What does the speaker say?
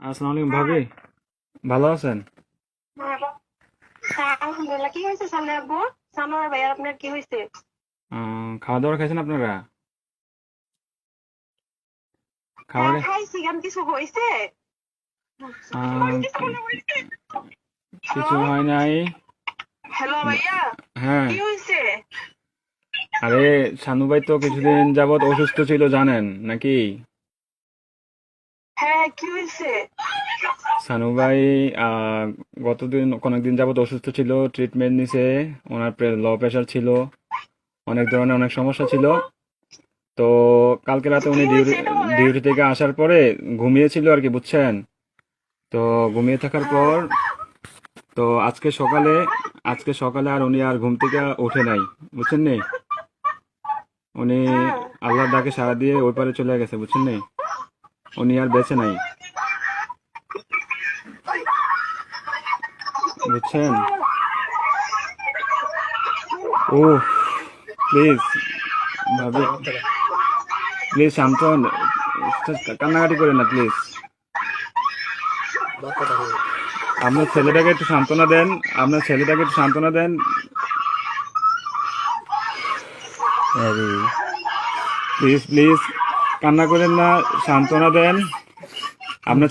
আসসালামু আলাইকুম ভাবি, ভালো আছেন? হ্যাঁ, আলহামদুলিল্লাহ। কি হয়েছে সামনে আব্বু? সানোয়ার ভাই আর আপনার কি হয়েছে? খাওয়া দাওয়া খাইছেন আপনারা? খাবার হ্যাঁ, খাইছি। কেন কিছু হয়েছে? আহ, কিছু হয় নাই। হ্যালো ভাইয়া, হ্যাঁ। কি হয়েছে? আরে, শানু ভাই তো কিছুদিন যাবত অসুস্থ ছিল জানেন নাকি? হ্যাঁ, কি হয়েছে? শানু ভাই আহ, অনেকদিন যাবত অসুস্থ ছিল, ট্রিটমেন্ট নিছে। ওনার লো প্রেশার ছিল, অনেক ধরনের অনেক সমস্যা ছিল। তো কালকে রাতে উনি কি হয়েছে এটা বলেন? ডিউটি থেকে আসার পরে ঘুমিয়েছিল আর কি, বুঝছেন? তো ঘুমিয়ে থাকার হ্যাঁ, পর তো আজকে সকালে আর উনি আর ঘুম থেকে ওঠে নাই, বুঝছেন নি? উনি হ্যাঁ। আল্লাহর ডাকে সাড়া দিয়ে ওই পারে চলে গেছে, বুঝছেন নি? উনি আর বেঁচে নাই, বুঝছেন? ও, প্লিজ ভাবি, প্লিজ শান্ত হন। কান্নাকাটি করেন না প্লিজ। আপনার ছেলেটাকে একটু সান্ত্বনা দেন। আপনার ছেলেটাকে একটু সান্ত্বনা দেন। প্লিজ প্লিজ, কান্না করেন না, সান্ত্বনা দেন। আপনার